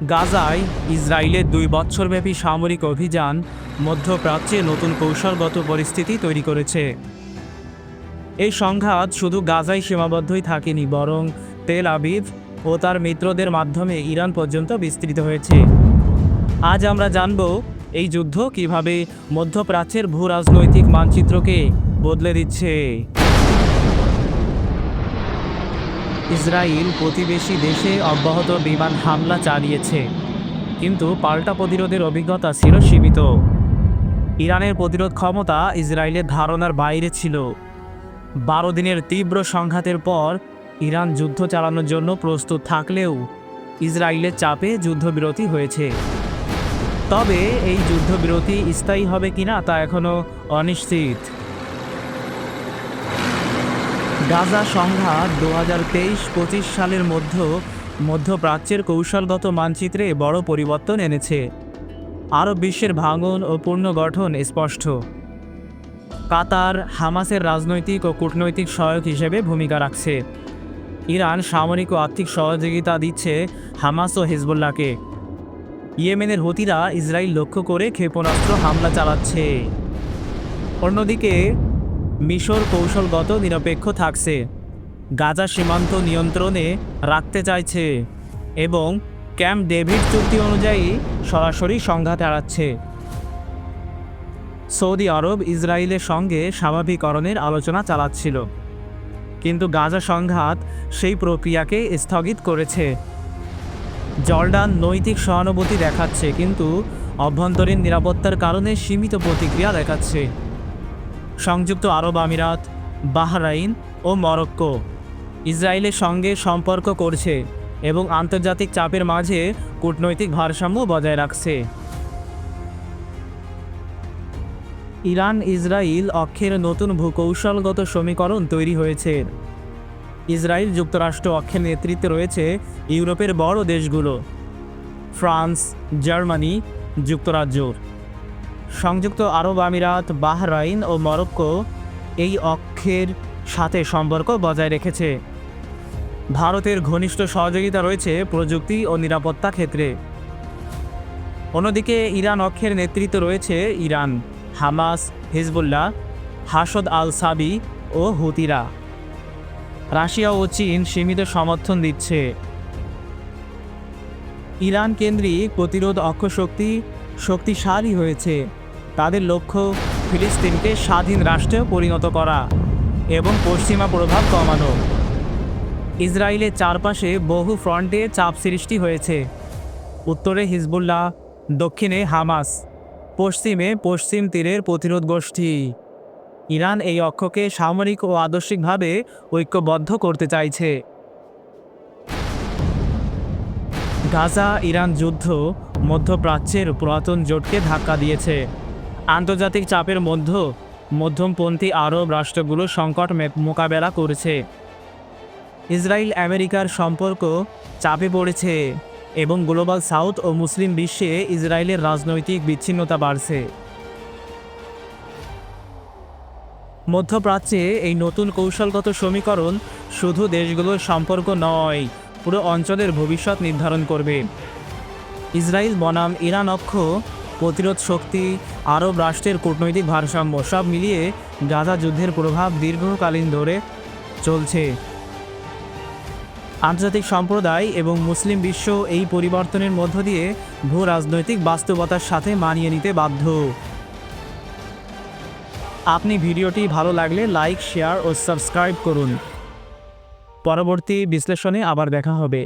গাজায় ইসরায়েলের 2 বছরব্যাপী সামরিক অভিযান মধ্যপ্রাচ্যে নতুন কৌশলগত পরিস্থিতি তৈরি করেছে। এই সংঘাত শুধু গাজায় সীমাবদ্ধই থাকেনি, বরং তেল আবিব ও তার মিত্রদের মাধ্যমে ইরান পর্যন্ত বিস্তৃত হয়েছে। আজ আমরা জানব এই যুদ্ধ কিভাবে মধ্যপ্রাচ্যের ভূরাজনৈতিক মানচিত্রকে বদলে দিচ্ছে। ইসরায়েল প্রতিবেশী দেশে অব্যাহত বিমান হামলা চালিয়েছে, কিন্তু পাল্টা প্রতিরোধের অভিজ্ঞতা ছিল সীমিত। ইরানের প্রতিরোধ ক্ষমতা ইসরায়েলের ধারণার বাইরে ছিল। 12 দিনের তীব্র সংঘাতের পর ইরান যুদ্ধ চালানোর জন্য প্রস্তুত থাকলেও ইসরায়েলের চাপে যুদ্ধবিরতি হয়েছে। তবে এই যুদ্ধবিরতি স্থায়ী হবে কিনা তা এখনও অনিশ্চিত। গাজা সংঘাত 2023-25 সালের মধ্যপ্রাচ্যের কৌশলগত মানচিত্রে বড় পরিবর্তন এনেছে। আরব বিশ্বের ভাঙন ও পুনর্গঠন স্পষ্ট। কাতার হামাসের রাজনৈতিক ও কূটনৈতিক সহায়ক হিসেবে ভূমিকা রাখছে। ইরান সামরিক ও আর্থিক সহযোগিতা দিচ্ছে হামাস ও হিজবুল্লাহকে। ইয়েমেনের হুতিরা ইসরায়েল লক্ষ্য করে ক্ষেপণাস্ত্র হামলা চালাচ্ছে। অন্যদিকে মিশর কৌশলগত নিরপেক্ষ থাকছে, গাজা সীমান্ত নিয়ন্ত্রণে রাখতে চাইছে এবং ক্যাম্প ডেভিড চুক্তি অনুযায়ী সরাসরি সংঘাত এড়াচ্ছে। সৌদি আরব ইসরায়েলের সঙ্গে স্বাভাবিকরণের আলোচনা চালাচ্ছিল, কিন্তু গাজা সংঘাত সেই প্রক্রিয়াকে স্থগিত করেছে। জর্ডান নৈতিক সহানুভূতি দেখাচ্ছে, কিন্তু অভ্যন্তরীণ নিরাপত্তার কারণে সীমিত প্রতিক্রিয়া দেখাচ্ছে। সংযুক্ত আরব আমিরাত, বাহরাইন ও মরক্কো ইসরায়েলের সঙ্গে সম্পর্ক করছে এবং আন্তর্জাতিক চাপের মাঝে কূটনৈতিক ভারসাম্য বজায় রাখছে। ইরান ইসরায়েল অক্ষের নতুন ভূকৌশলগত সমীকরণ তৈরি হয়েছে। ইসরায়েল যুক্তরাষ্ট্র অক্ষের নেতৃত্বে রয়েছে ইউরোপের বড় দেশগুলো, ফ্রান্স, জার্মানি, যুক্তরাজ্য। সংযুক্ত আরব আমিরাত, বাহরাইন ও মরক্কো এই অক্ষের সাথে সম্পর্ক বজায় রেখেছে। ভারতের ঘনিষ্ঠ সহযোগিতা রয়েছে প্রযুক্তি ও নিরাপত্তা ক্ষেত্রে। অন্যদিকে ইরান অক্ষের নেতৃত্ব রয়েছে ইরান, হামাস, হিজবুল্লাহ, হাসদ আল সাবি ও হুতিরা। রাশিয়া ও চীন সীমিত সমর্থন দিচ্ছে। ইরান কেন্দ্রিক প্রতিরোধ অক্ষ শক্তিশালী হয়েছে। তাদের লক্ষ্য ফিলিস্তিনকে স্বাধীন রাষ্ট্রে পরিণত করা এবং পশ্চিমা প্রভাব কমানো। ইসরায়েলের চারপাশে বহু ফ্রন্টে চাপ সৃষ্টি হয়েছে। উত্তরে হিজবুল্লাহ, দক্ষিণে হামাস, পশ্চিমে পশ্চিম তীরের প্রতিরোধ গোষ্ঠী। ইরান এই অক্ষকে সামরিক ও আদর্শিকভাবে ঐক্যবদ্ধ করতে চাইছে। গাজা ইরান যুদ্ধ মধ্যপ্রাচ্যের পুরাতন জোটকে ধাক্কা দিয়েছে। আন্তর্জাতিক চাপের মধ্যমপন্থী আরব রাষ্ট্রগুলো সংকট মোকাবেলা করেছে। ইসরায়েল আমেরিকার সম্পর্ক চাপে পড়েছে এবং গ্লোবাল সাউথ ও মুসলিম বিশ্বে ইসরায়েলের রাজনৈতিক বিচ্ছিন্নতা বাড়ছে। মধ্যপ্রাচ্যে এই নতুন কৌশলগত সমীকরণ শুধু দেশগুলোর সম্পর্ক নয়, পুরো অঞ্চলের ভবিষ্যৎ নির্ধারণ করবে। ইসরায়েল বনাম ইরান অক্ষ, প্রতিরোধ শক্তি, আরব রাষ্ট্রের কূটনৈতিক ভারসাম্য সব মিলিয়ে গাজা যুদ্ধের প্রভাব দীর্ঘকালীন ধরে চলছে। আন্তর্জাতিক সম্প্রদায় এবং মুসলিম বিশ্ব এই পরিবর্তনের মধ্য দিয়ে ভূ রাজনৈতিক বাস্তবতার সাথে মানিয়ে নিতে বাধ্য। আপনি ভিডিওটি ভালো লাগলে লাইক, শেয়ার ও সাবস্ক্রাইব করুন। পরবর্তী বিশ্লেষণে আবার দেখা হবে।